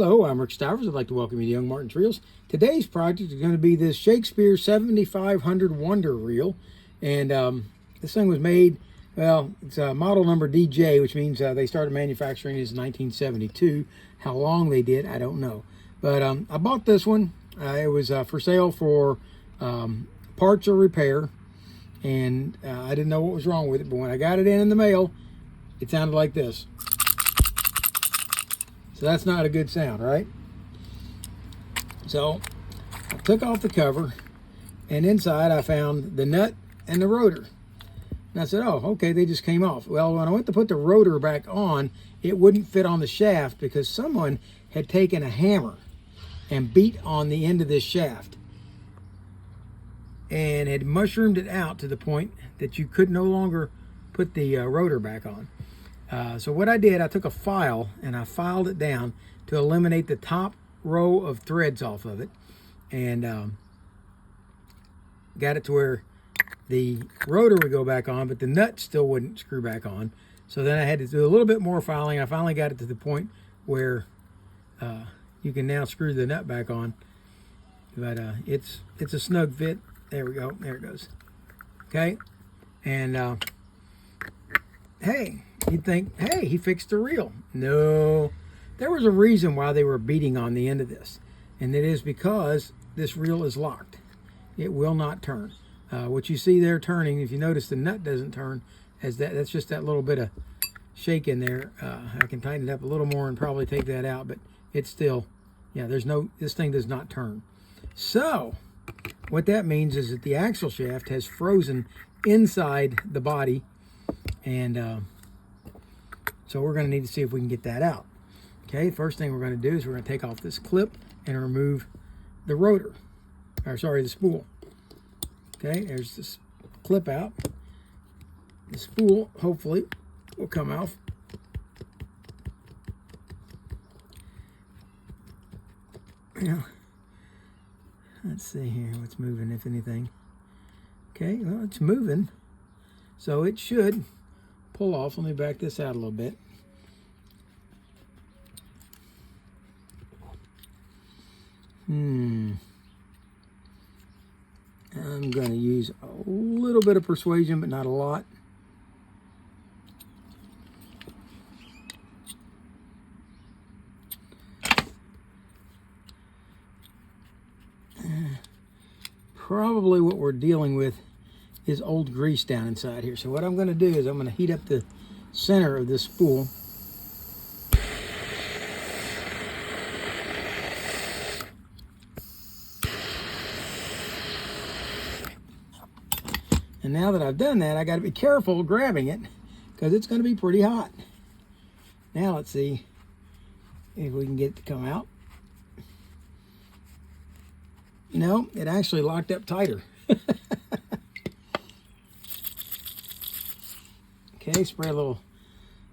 Hello, I'm Rick Stivers. I'd like to welcome you to Young Martin's Reels. Today's project is going to be this Shakespeare 7500 Wonder Reel. And this thing was made, well, it's a model number DJ, which means they started manufacturing it in 1972. How long they did, I don't know. But I bought this one. It was for sale for parts or repair. And I didn't know what was wrong with it. But when I got it in the mail, it sounded like this. So that's not a good sound, right? So I took off the cover, and inside I found the nut and the rotor. And I said, oh, okay, they just came off. Well, when I went to put the rotor back on, it wouldn't fit on the shaft because someone had taken a hammer and beat on the end of this shaft and had mushroomed it out to the point that you could no longer put the rotor back on. So what I did, I took a file and I filed it down to eliminate the top row of threads off of it, and got it to where the rotor would go back on, but the nut still wouldn't screw back on. So then I had to do a little bit more filing. I finally got it to the point where you can now screw the nut back on. But it's a snug fit. There we go. There it goes. Okay, and hey. You'd think, hey, he fixed the reel. No, there was a reason why they were beating on the end of this, and it is because this reel is locked. It will not turn. What you see there turning, if you notice the nut doesn't turn, that's just that little bit of shake in there. I can tighten it up a little more and probably take that out, but it's still, yeah, this thing does not turn. So what that means is that the axle shaft has frozen inside the body, and so we're going to need to see if we can get that out. Okay, first thing we're going to do is we're going to take off this clip and remove the rotor, or sorry, the spool. Okay, there's this clip out. The spool, hopefully, will come off. Now, let's see here what's moving, if anything. Okay, well, it's moving, so it should pull off. Let me back this out a little bit. I'm going to use a little bit of persuasion, but not a lot. Probably what we're dealing with is old grease down inside here. So what I'm going to do is I'm going to heat up the center of this spool. And now that I've done that, I got to be careful grabbing it because it's going to be pretty hot. Now let's see if we can get it to come out. No, it actually locked up tighter. Okay, spray a little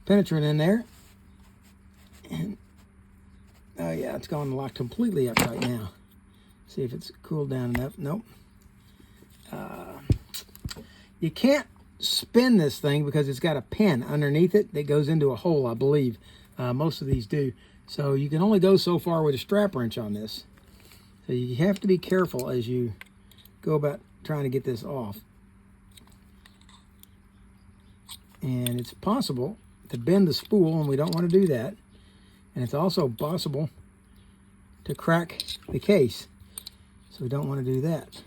penetrant in there. And, oh yeah, it's gone locked completely up right now. See if it's cooled down enough. Nope. You can't spin this thing because it's got a pin underneath it that goes into a hole, I believe. Most of these do. So you can only go so far with a strap wrench on this. So you have to be careful as you go about trying to get this off. And it's possible to bend the spool, and we don't want to do that. And it's also possible to crack the case, so we don't want to do that.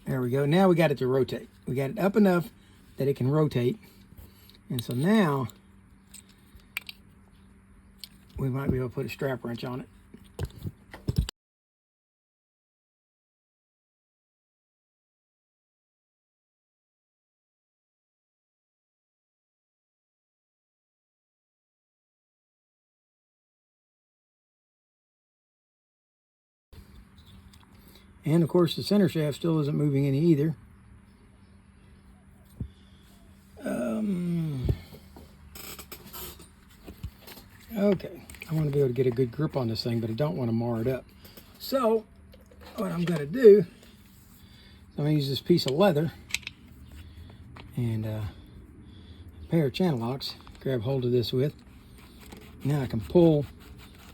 There we go. Now we got it to rotate. We got it up enough that it can rotate. And so now we might be able to put a strap wrench on it. And of course the center shaft still isn't moving any either. Okay, I want to be able to get a good grip on this thing, but I don't want to mar it up. So what I'm going to do, I'm going to use this piece of leather and pair of channel locks, grab hold of this with. Now I can pull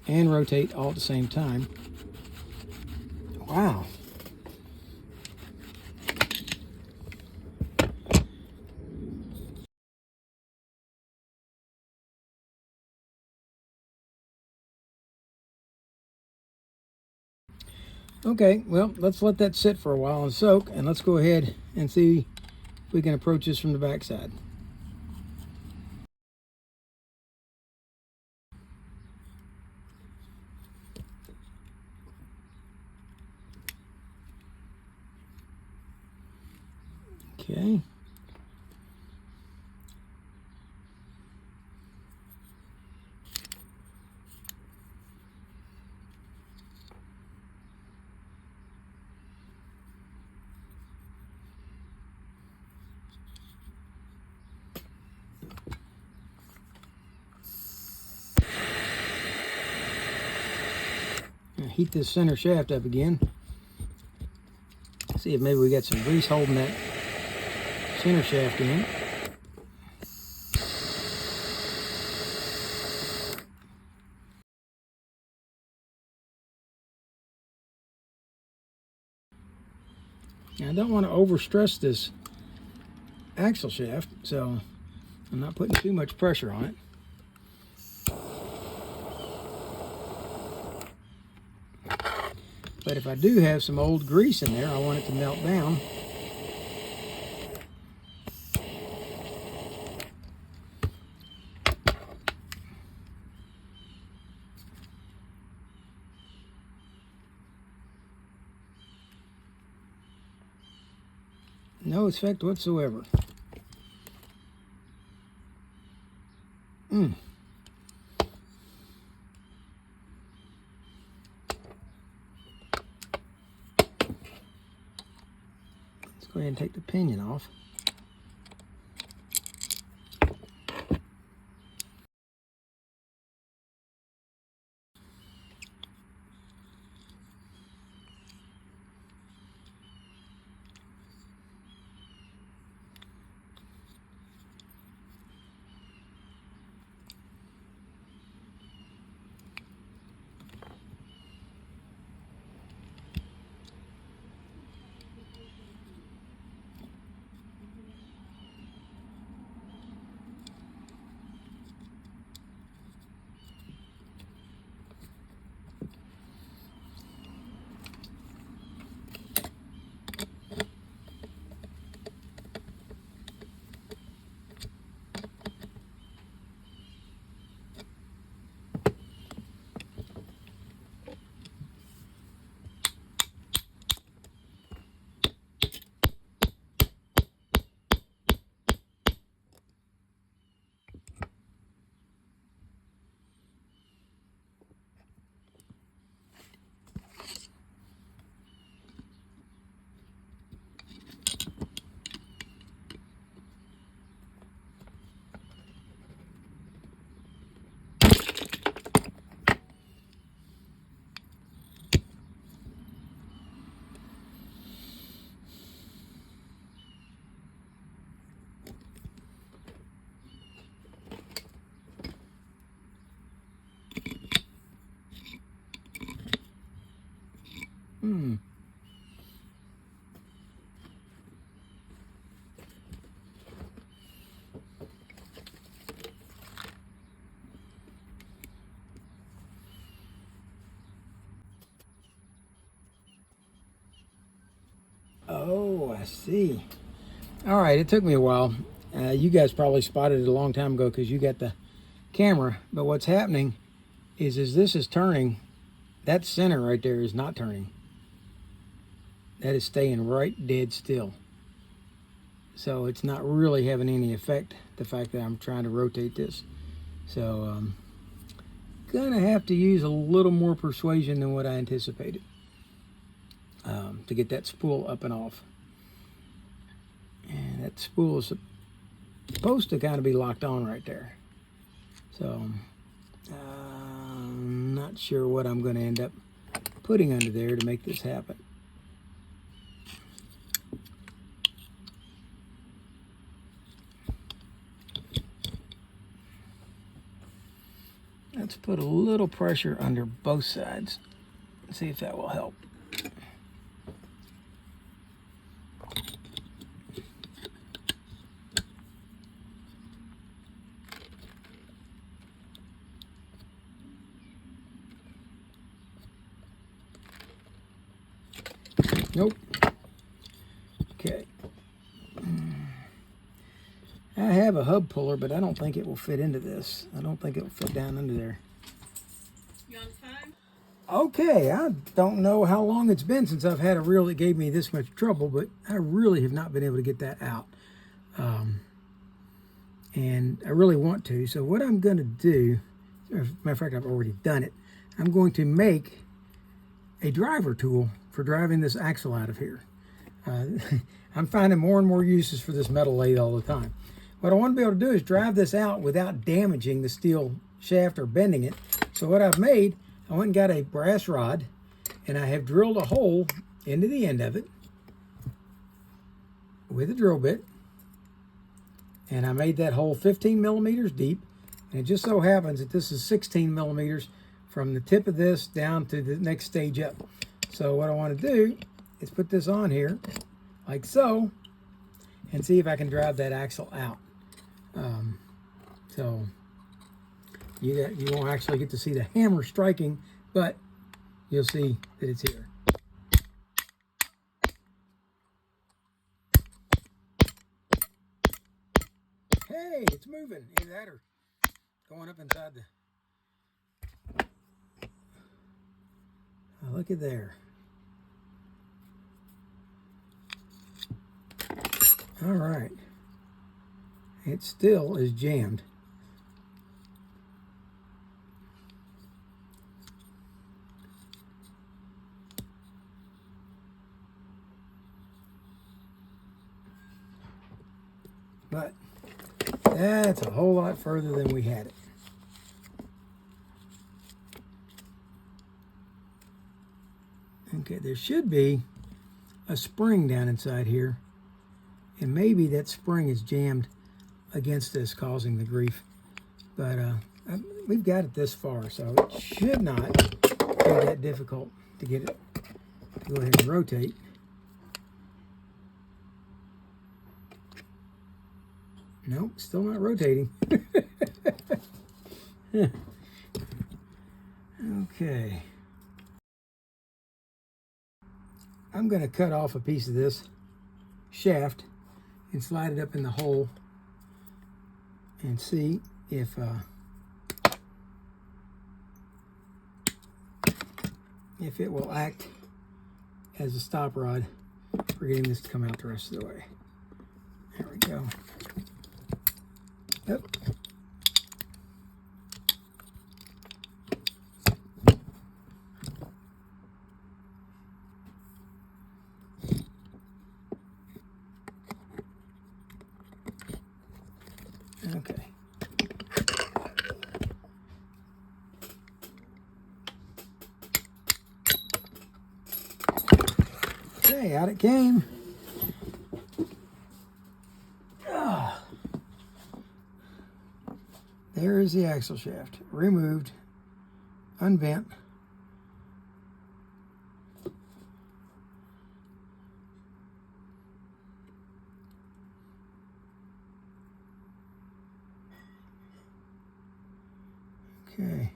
and rotate all at the same time. Wow. Okay, well, let's let that sit for a while and soak, and let's go ahead and see if we can approach this from the back side. Okay. Heat this center shaft up again. See if maybe we got some grease holding that center shaft in. Now I don't want to overstress this axle shaft, so I'm not putting too much pressure on it. But if I do have some old grease in there, I want it to melt down. No effect whatsoever. Let's go ahead and take the pinion off. Oh, I see. All right, it took me a while. You guys probably spotted it a long time ago because you got the camera. But what's happening is as this is turning, that center right there is not turning. That is staying right dead still. So it's not really having any effect, the fact that I'm trying to rotate this. So gonna have to use a little more persuasion than what I anticipated to get that spool up and off. And that spool is supposed to kind of be locked on right there. So I'm not sure what I'm going to end up putting under there to make this happen. Let's put a little pressure under both sides and see if that will help. Nope. Okay. I have a hub puller, but I don't think it will fit into this. I don't think it will fit down under there. You on time? Okay, I don't know how long it's been since I've had a reel that gave me this much trouble, but I really have not been able to get that out. And I really want to. So what I'm going to do, as a matter of fact, I've already done it. I'm going to make a driver tool for driving this axle out of here. I'm finding more and more uses for this metal lathe all the time. What I want to be able to do is drive this out without damaging the steel shaft or bending it. So what I've made, I went and got a brass rod, and I have drilled a hole into the end of it with a drill bit. And I made that hole 15 millimeters deep. And it just so happens that this is 16 millimeters from the tip of this down to the next stage up. So what I want to do is put this on here like so and see if I can drive that axle out. So you won't actually get to see the hammer striking, but you'll see that it's here. Hey, it's moving. Either that or going up inside the... Oh, look at there. All right. It still is jammed. But that's a whole lot further than we had it. Okay, there should be a spring down inside here, and maybe that spring is jammed against this, causing the grief. But we've got it this far, so it should not be that difficult to get it to go ahead and rotate. Nope, still not rotating. Okay. I'm going to cut off a piece of this shaft and slide it up in the hole and see if it will act as a stop rod for getting this to come out the rest of the way. There we go. Yep. Okay. Okay, out it came. There is the axle shaft, removed, unbent. Okay.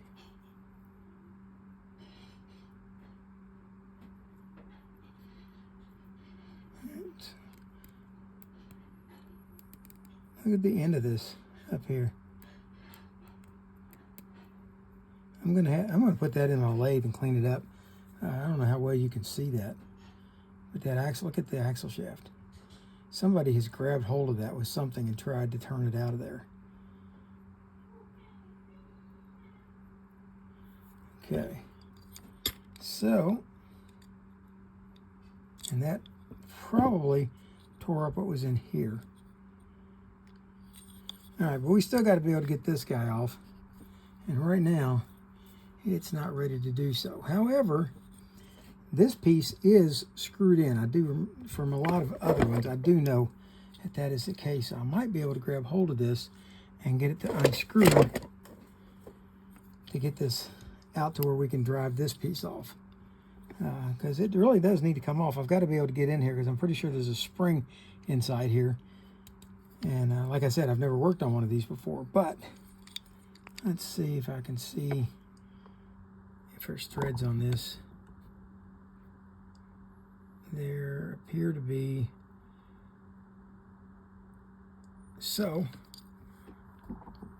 Look at the end of this up here. I'm gonna put that in my lathe and clean it up. I don't know how well you can see that, but that axle, look at the axle shaft. Somebody has grabbed hold of that with something and tried to turn it out of there. Okay, so, and that probably tore up what was in here. All right, but we still got to be able to get this guy off, and right now it's not ready to do so. However, this piece is screwed in. I do, from a lot of other ones, I do know that that is the case. I might be able to grab hold of this and get it to unscrew to get this out to where we can drive this piece off. Because it really does need to come off. I've got to be able to get in here because I'm pretty sure there's a spring inside here. And like I said, I've never worked on one of these before. But let's see if I can see if there's threads on this. There appear to be. So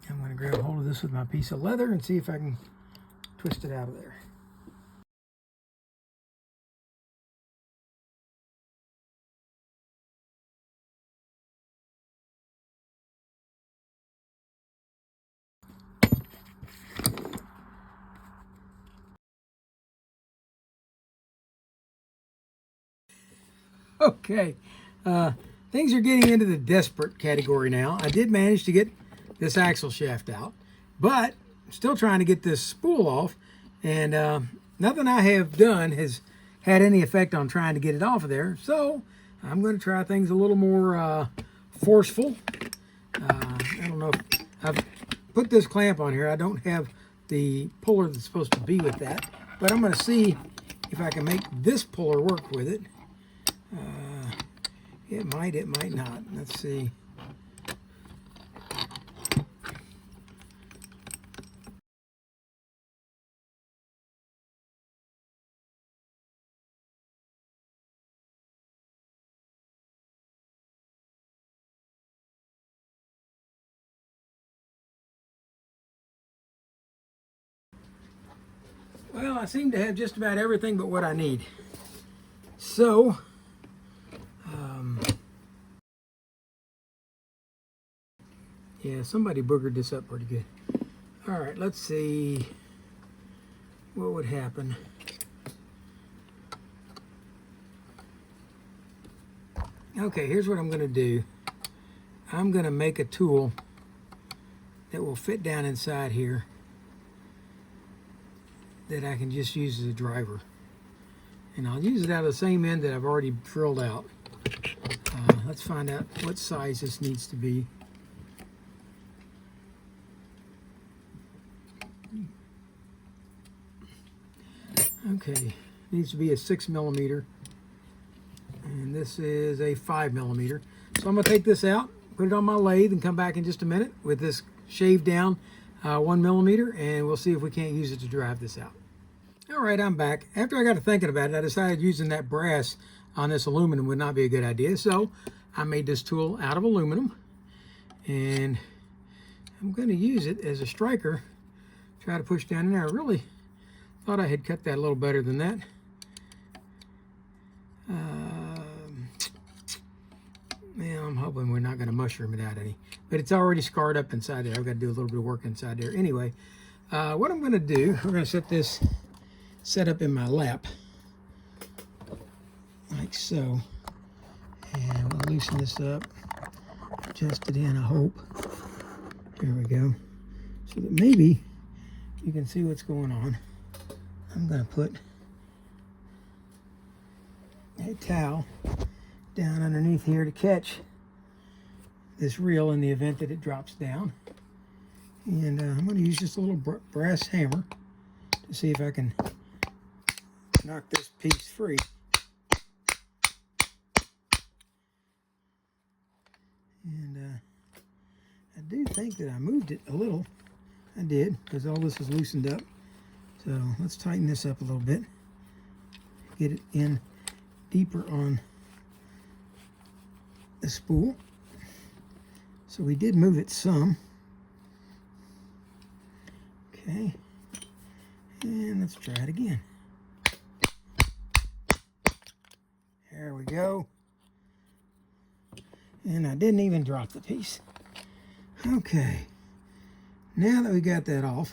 I'm going to grab hold of this with my piece of leather and see if I can twist it out of there. Okay, things are getting into the desperate category now. I did manage to get this axle shaft out, but I'm still trying to get this spool off, and nothing I have done has had any effect on trying to get it off of there. So I'm going to try things a little more forceful. I don't know if I've put this clamp on here. I don't have the puller that's supposed to be with that, but I'm going to see if I can make this puller work with it. It might not. Let's see. Well, I seem to have just about everything but what I need. So, yeah, somebody boogered this up pretty good. All right, let's see what would happen. Okay, here's what I'm going to do. I'm going to make a tool that will fit down inside here that I can just use as a driver. And I'll use it out of the same end that I've already drilled out. Let's find out what size this needs to be. Okay, needs to be a 6mm, and this is a 5mm. So I'm going to take this out, put it on my lathe, and come back in just a minute with this shaved down 1mm, and we'll see if we can't use it to drive this out. All right, I'm back. After I got to thinking about it, I decided using that brass on this aluminum would not be a good idea, so I made this tool out of aluminum, and I'm going to use it as a striker, try to push down in there. I really thought I had cut that a little better than that. Yeah, I'm hoping we're not going to mushroom it out any. But it's already scarred up inside there. I've got to do a little bit of work inside there. Anyway, what I'm going to do, we're going to set this set up in my lap. Like so. And we'll loosen this up. Adjust it in, I hope. There we go. So that maybe you can see what's going on. I'm going to put a towel down underneath here to catch this reel in the event that it drops down. And I'm going to use just a little brass hammer to see if I can knock this piece free. And I do think that I moved it a little. I did, because all this is loosened up. So let's tighten this up a little bit. Get it in deeper on the spool. So we did move it some. Okay. And let's try it again. There we go. And I didn't even drop the piece. Okay. Now that we got that off,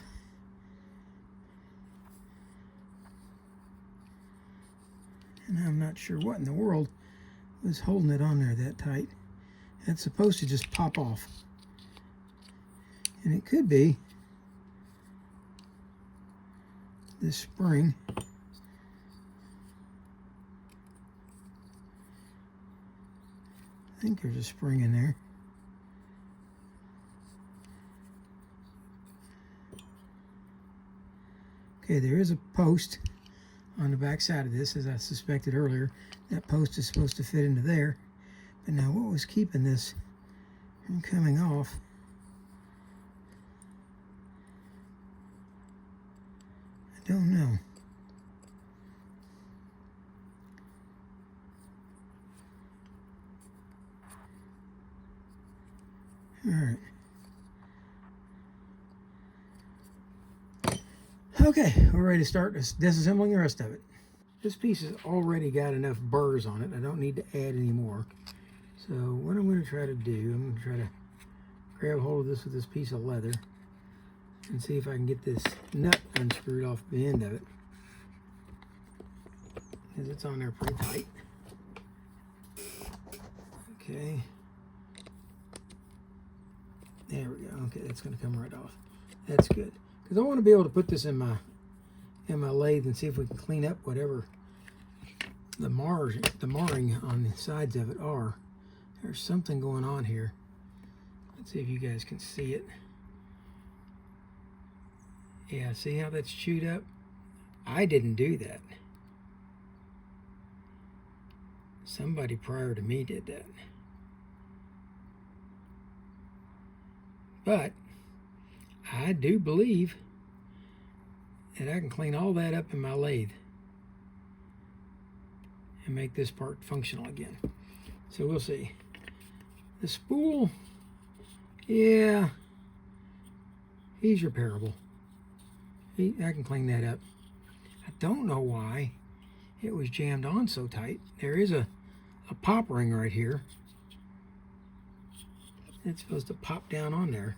and I'm not sure what in the world was holding it on there that tight. That's supposed to just pop off. And it could be this spring. I think there's a spring in there. Okay, there is a post on the back side of this, as I suspected earlier. That post is supposed to fit into there. But now what was keeping this from coming off? I don't know. All right. Okay, we're ready to start disassembling the rest of it. This piece has already got enough burrs on it. I don't need to add any more. So what I'm going to try to do, I'm going to try to grab hold of this with this piece of leather and see if I can get this nut unscrewed off the end of it, because it's on there pretty tight. Okay. There we go. Okay, that's going to come right off. That's good. Because I want to be able to put this in my lathe and see if we can clean up whatever the marring on the sides of it are. There's something going on here. Let's see if you guys can see it. Yeah, see how that's chewed up? I didn't do that. Somebody prior to me did that. But I do believe that I can clean all that up in my lathe and make this part functional again. So we'll see. The spool, yeah, he's repairable. I can clean that up. I don't know why it was jammed on so tight. There is a pop ring right here. It's supposed to pop down on there.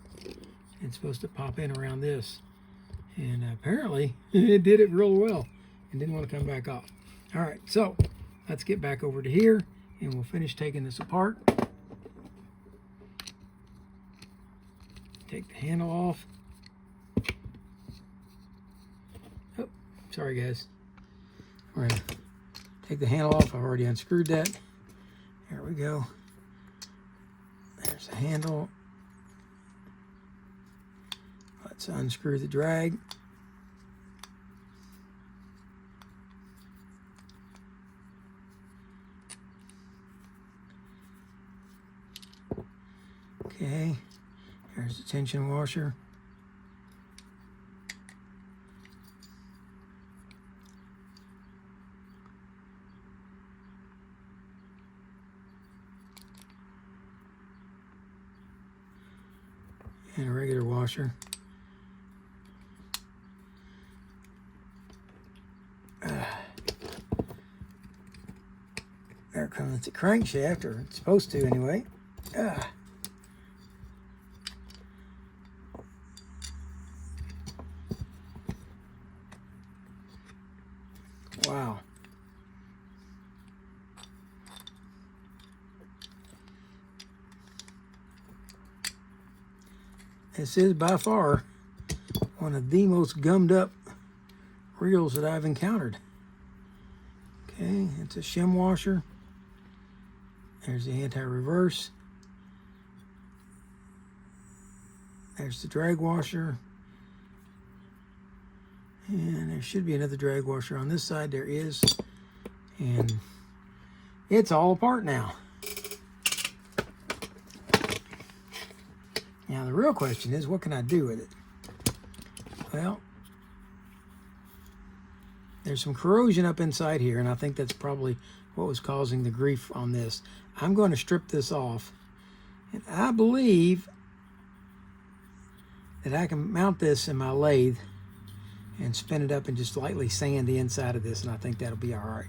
It's supposed to pop in around this. And apparently it did it real well and didn't want to come back off. All right, so let's get back over to here and we'll finish taking this apart. Take the handle off. Oh, sorry guys. We're gonna take the handle off. I've already unscrewed that. There we go. There's the handle. Let's unscrew the drag. Okay, there's the tension washer. And a regular washer. There comes the crankshaft, or it's supposed to anyway. Wow. This is by far one of the most gummed up reels that I've encountered. Okay, it's a shim washer. There's the anti-reverse. There's the drag washer. And there should be another drag washer on this side. There is. And it's all apart now. Now the real question is, what can I do with it? Well, there's some corrosion up inside here, and I think that's probably what was causing the grief on this. I'm going to strip this off, and I believe that I can mount this in my lathe and spin it up and just lightly sand the inside of this, and I think that'll be all right.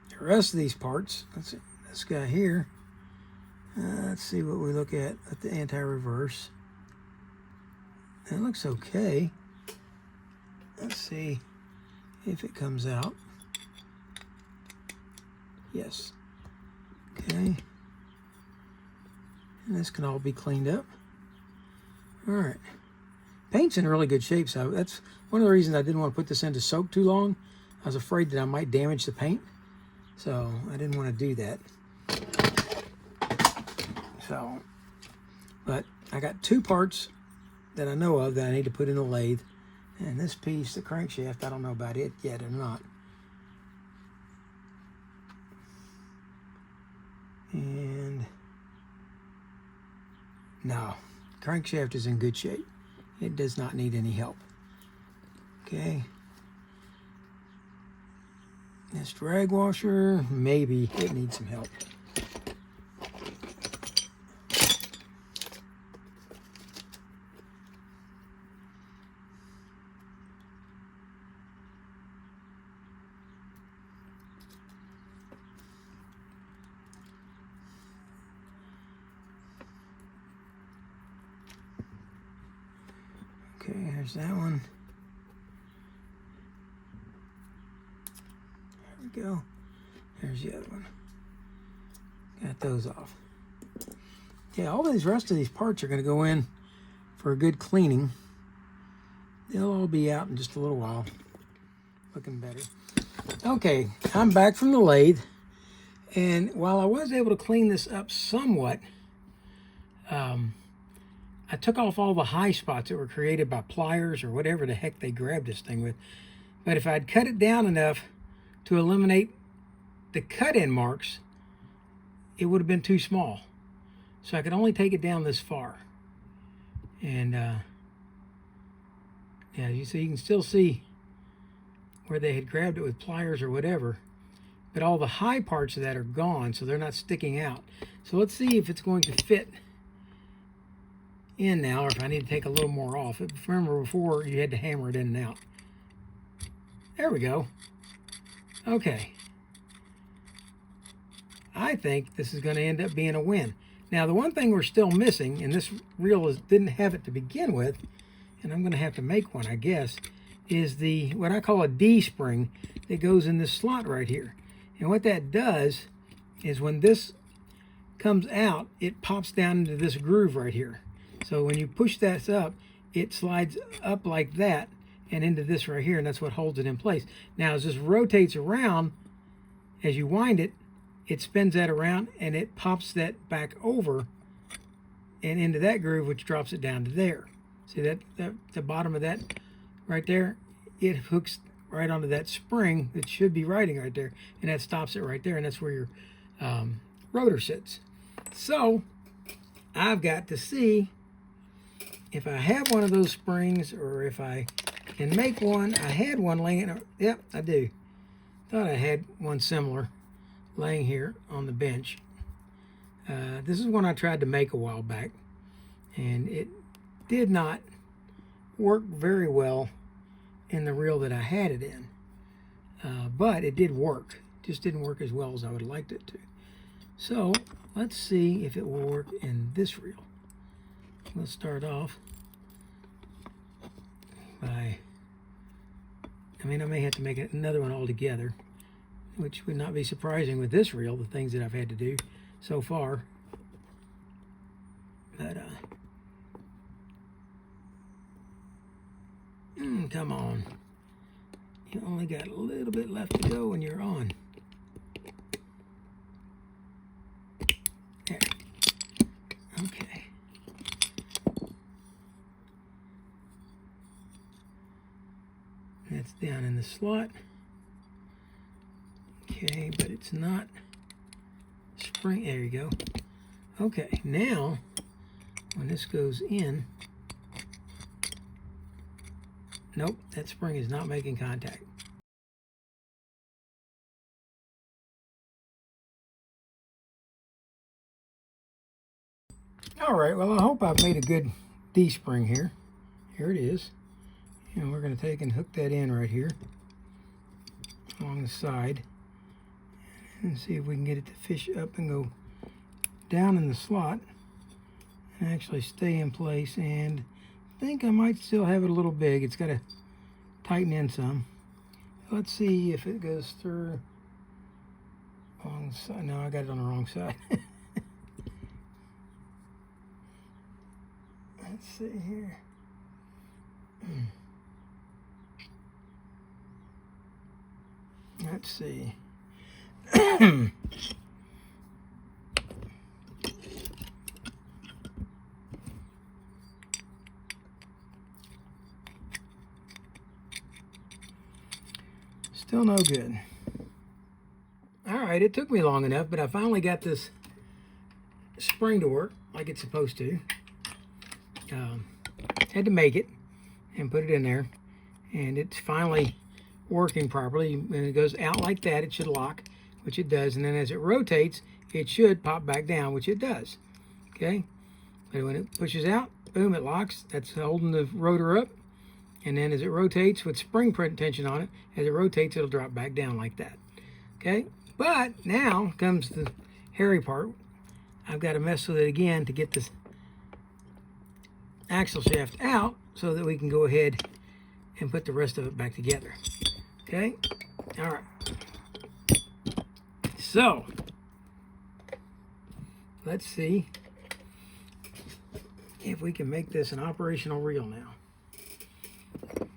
The rest of these parts, let's see, this guy here, let's see what we look at the anti-reverse. It looks okay. Let's see if it comes out. Yes. Okay. And this can all be cleaned up. All right. Paint's in really good shape, so that's one of the reasons I didn't want to put this in to soak too long. I was afraid that I might damage the paint, so I didn't want to do that. So, but I got two parts that I know of that I need to put in the lathe. And this piece, the crankshaft, I don't know about it yet or not. And no, crankshaft is in good shape. It does not need any help. Okay. This drag washer, maybe it needs some help. Okay, here's that one. There we go. There's the other one. Got those off. Yeah, all these rest of these parts are going to go in for a good cleaning. They'll all be out in just a little while. Looking better. Okay, I'm back from the lathe. And while I was able to clean this up somewhat, I took off all the high spots that were created by pliers or whatever the heck they grabbed this thing with. But if I'd cut it down enough to eliminate the cut-in marks, it would have been too small. So I could only take it down this far. And yeah, you can still see where they had grabbed it with pliers or whatever. But all the high parts of that are gone, so they're not sticking out. So let's see if it's going to fit in now, or if I need to take a little more off. Remember before you had to hammer it in and out. There we go. Okay. I think this is going to end up being a win. Now the one thing we're still missing, and this reel didn't have it to begin with, and I'm going to have to make one I guess, is the what I call a D spring that goes in this slot right here. And what that does is when this comes out, it pops down into this groove right here. So when you push that up, it slides up like that and into this right here, and that's what holds it in place. Now as this rotates around, as you wind it, it spins that around and it pops that back over and into that groove, which drops it down to there. See that the bottom of that right there, it hooks right onto that spring that should be riding right there, and that stops it right there, and that's where your rotor sits. So I've got to see if I have one of those springs or if I can make one. I had one laying, yep, I do. Thought I had one similar laying here on the bench. This is one I tried to make a while back, and it did not work very well in the reel that I had it in. But it did work. Just didn't work as well as I would have liked it to. So let's see if it will work in this reel. Let's start off by, I may have to make another one altogether, which would not be surprising with this reel, the things that I've had to do so far. But, come on. You only got a little bit left to go when you're on. There. Okay. That's down in the slot. Okay, but it's not spring. There you go. Okay, now when this goes in, nope, that spring is not making contact. All right, well, I hope I've made a good D-spring here. Here it is. And we're going to take and hook that in right here along the side and see if we can get it to fish up and go down in the slot and actually stay in place. And I think I might still have it a little big. It's got to tighten in some. Let's see if it goes through on the side. No, I got it on the wrong side. Let's see here. Let's see. Still no good. All right, it took me long enough, but I finally got this spring to work like it's supposed to. Had to make it and put it in there, and it's finally working properly. When it goes out like that, it should lock, which it does, and then as it rotates, it should pop back down, which it does. Okay, but when it pushes out, boom, it locks. That's holding the rotor up, and then as it rotates with spring tension on it, as it rotates, it'll drop back down like that. Okay, but now comes the hairy part. I've got to mess with it again to get this axle shaft out so that we can go ahead and put the rest of it back together. Okay, all right. So let's see if we can make this an operational reel now.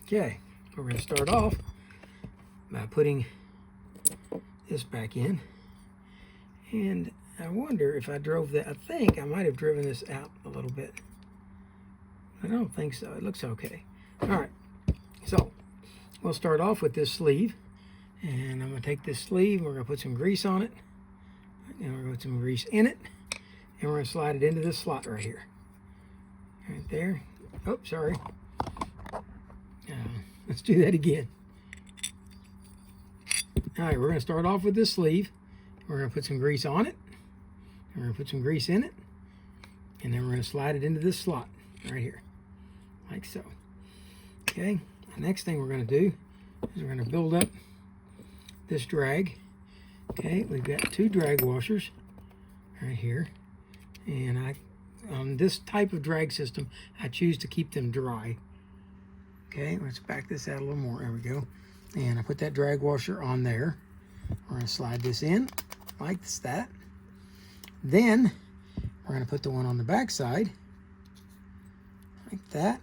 Okay, we're going to start off by putting this back in, and I wonder if I drove that. I think I might have driven this out a little bit. I don't think so. It looks okay. All right, so we'll start off with this sleeve, and I'm going to take this sleeve, we're going to put some grease on it, and we're going to put some grease in it, and we're going to slide it into this slot right here. Right there. Oh, sorry. Let's do that again. All right, we're going to start off with this sleeve. We're going to put some grease on it. We're going to put some grease in it. And then we're going to slide it into this slot right here, like so. Okay, the next thing we're going to do is we're going to build up this drag. Okay, we've got 2 drag washers right here. And on this type of drag system, I choose to keep them dry. Okay, let's back this out a little more. There we go. And I put that drag washer on there. We're going to slide this in like that. Then we're going to put the one on the back side like that.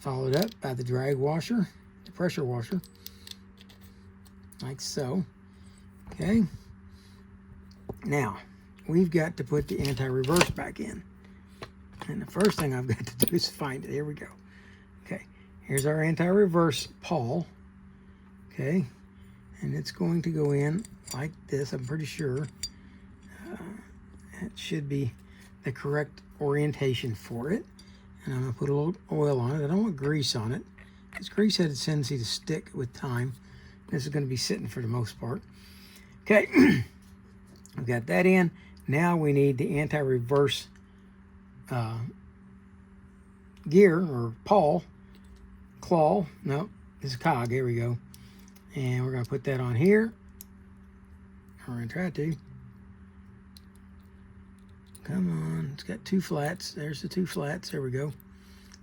Followed up by the drag washer, the pressure washer, like so. Okay. Now, we've got to put the anti-reverse back in. And the first thing I've got to do is find it. Here we go. Okay, here's our anti-reverse pawl. Okay, and it's going to go in like this, I'm pretty sure. It should be the correct orientation for it. And I'm going to put a little oil on it. I don't want grease on it, because grease has a tendency to stick with time. This is going to be sitting for the most part. Okay, I've got that in. Now we need the anti-reverse gear or pawl, claw. No, it's a cog. Here we go. And we're going to put that on here. We're going to try to. Come on. It's got 2 flats. There's the 2 flats. There we go.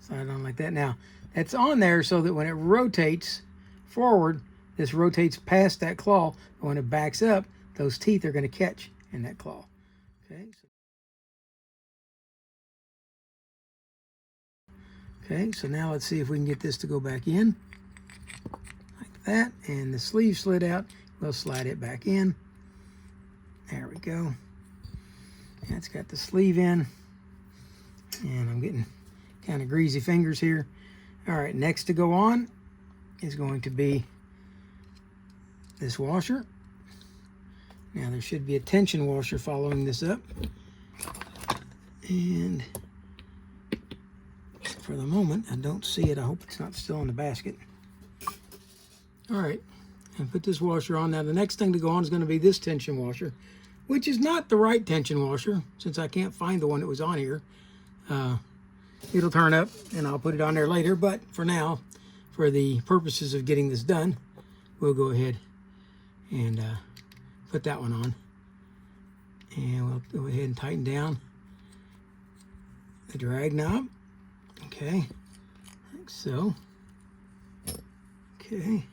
Slide it on like that. Now, that's on there so that when it rotates forward, this rotates past that claw. But when it backs up, those teeth are going to catch in that claw. Okay, so now let's see if we can get this to go back in like that. And the sleeve slid out. We'll slide it back in. There we go. That's got the sleeve in. And I'm getting kind of greasy fingers here. All right, next to go on is going to be this washer. Now there should be a tension washer following this up. And for the moment, I don't see it. I hope it's not still in the basket. All right, and put this washer on. Now the next thing to go on is going to be this tension washer, which is not the right tension washer, since I can't find the one that was on here. It'll turn up, and I'll put it on there later, but for now, for the purposes of getting this done, we'll go ahead and put that one on. And we'll go ahead and tighten down the drag knob. Okay, like so. Okay,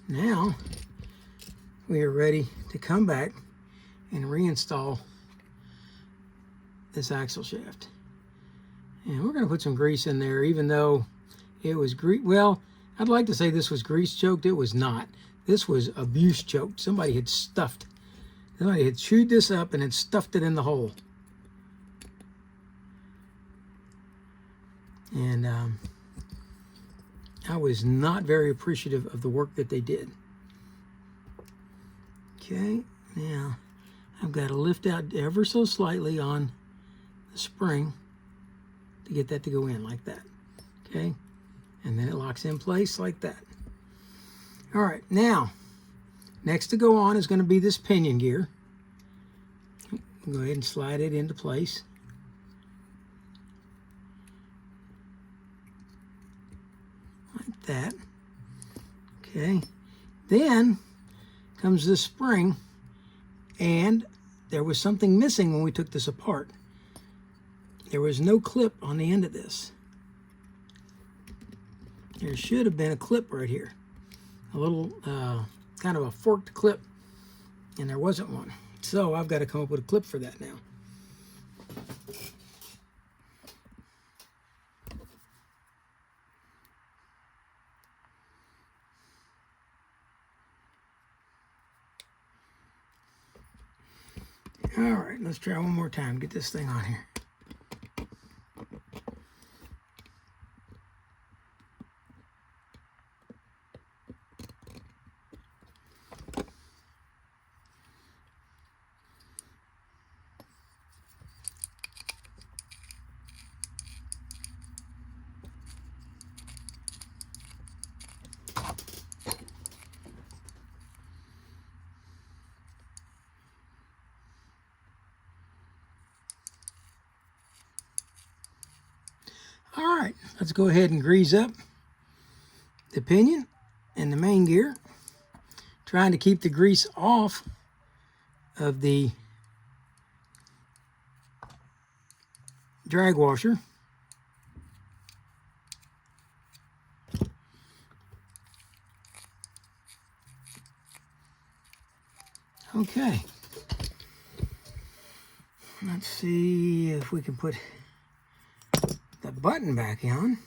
now we are ready to come back and reinstall this axle shaft. And we're going to put some grease in there, even though it was well, I'd like to say this was grease choked. It was not. This was abuse choked. Somebody had chewed this up and had stuffed it in the hole. And I was not very appreciative of the work that they did. Okay, now I've got to lift out ever so slightly on the spring to get that to go in like that. Okay, and then it locks in place like that. All right, now, next to go on is going to be this pinion gear. Go ahead and slide it into place. Like that. Okay, then comes this spring, and there was something missing when we took this apart. There was no clip on the end of this. There should have been a clip right here. A little kind of a forked clip, and there wasn't one. So I've got to come up with a clip for that now. All right, let's try one more time. Get this thing on here. All right, let's go ahead and grease up the pinion and the main gear, trying to keep the grease off of the drag washer. Okay, let's see if we can put the button back on.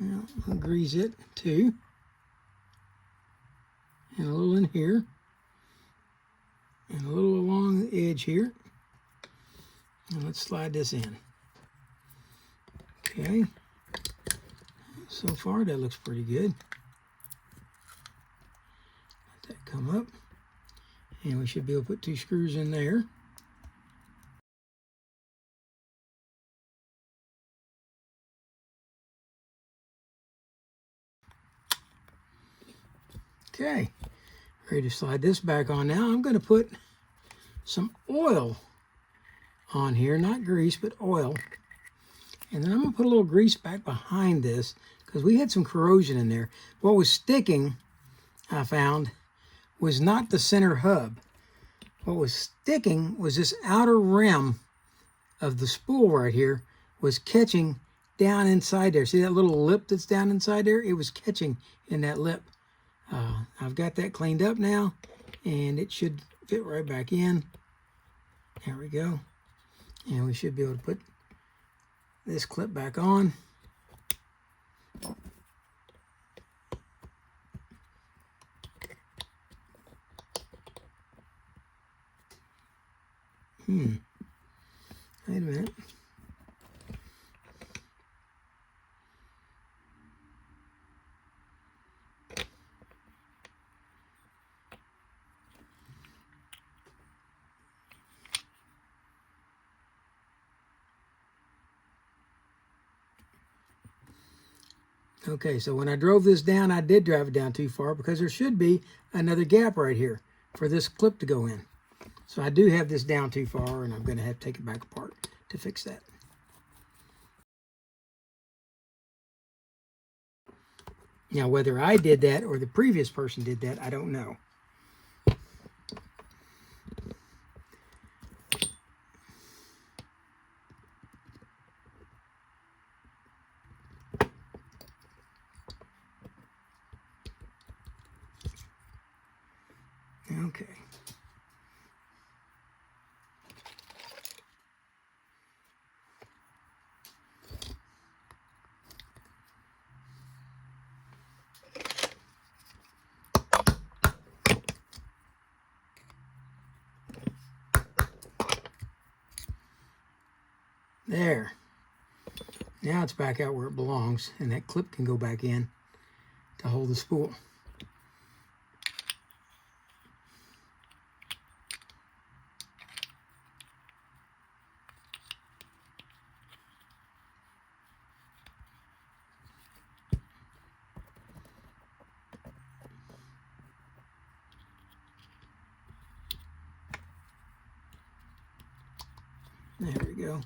Well, I'll grease it too, and a little in here, and a little along the edge here. And let's slide this in. Okay, so far that looks pretty good. Let that come up, and we should be able to put 2 screws in there. Okay, ready to slide this back on now. I'm going to put some oil on here, not grease, but oil. And then I'm going to put a little grease back behind this because we had some corrosion in there. What was sticking, I found, was not the center hub. What was sticking was this outer rim of the spool right here was catching down inside there. See that little lip that's down inside there? It was catching in that lip. I've got that cleaned up now, and it should fit right back in. There we go. And we should be able to put this clip back on. Wait a minute. Okay, so when I drove this down, I did drive it down too far because there should be another gap right here for this clip to go in. So I do have this down too far, and I'm going to have to take it back apart to fix that. Now, whether I did that or the previous person did that, I don't know. Okay. There. Now it's back out where it belongs, and that clip can go back in to hold the spool. There we go.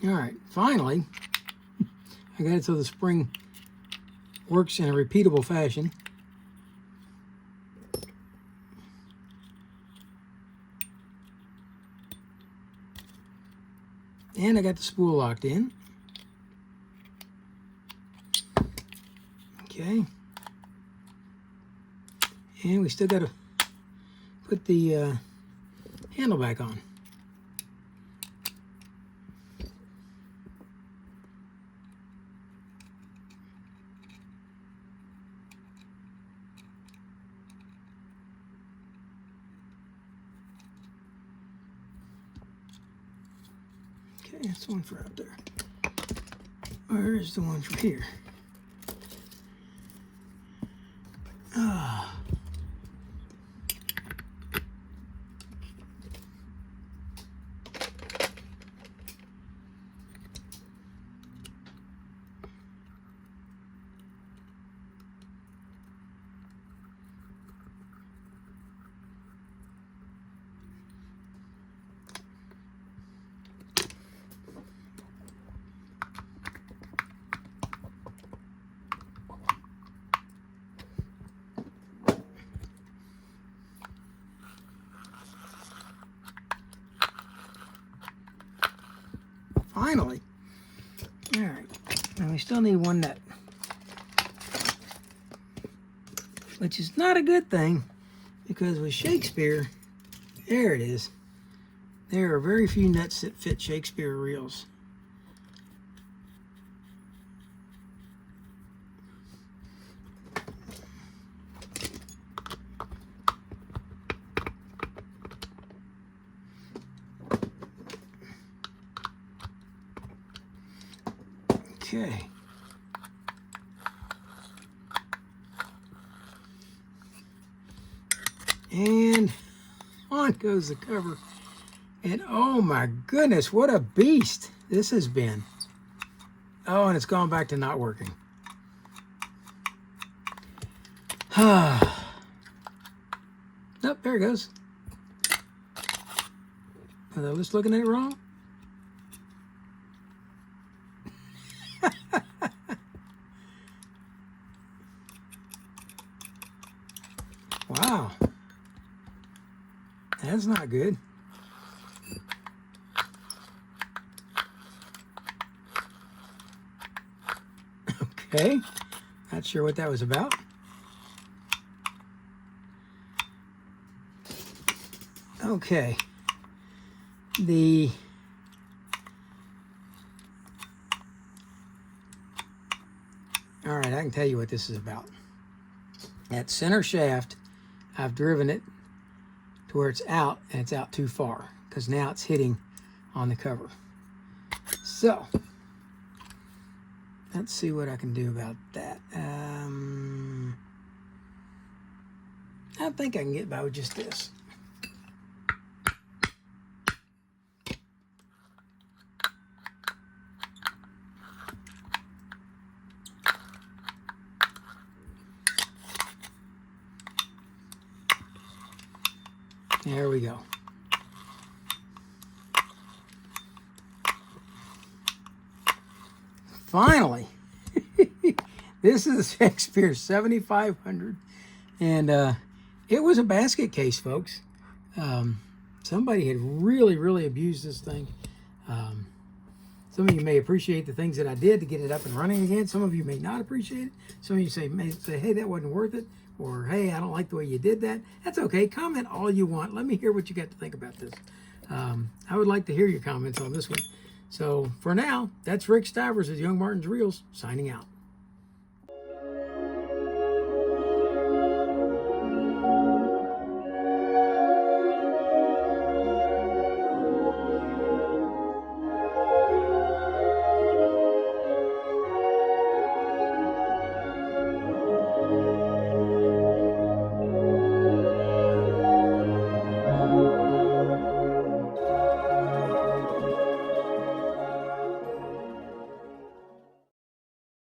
All right, finally, I got it so the spring works in a repeatable fashion. And I got the spool locked in. Okay. And we still got to put the handle back on. Okay, that's the one for out there. Where's the one for here? Ah. Finally. All right. And we still need one nut, which is not a good thing because with Shakespeare, there it is. There are very few nuts that fit Shakespeare reels. Okay. And on goes the cover. And oh my goodness, what a beast this has been. Oh, and it's gone back to not working. Nope, there it goes. Was I just looking at it wrong? Wow. That's not good. Okay. Not sure what that was about. Okay. All right, I can tell you what this is about. That center shaft, I've driven it to where it's out, and it's out too far because now it's hitting on the cover. So let's see what I can do about that. I think I can get by with just this. There we go. Finally, this is a Shakespeare 7500, and it was a basket case, folks. Somebody had really abused this thing. Some of you may appreciate the things that I did to get it up and running again. Some of you may not appreciate it. Some of you may say, hey, that wasn't worth it. Or, hey, I don't like the way you did that. That's okay. Comment all you want. Let me hear what you got to think about this. I would like to hear your comments on this one. So, for now, that's Rick Stivers of YoungMartin'sReels signing out.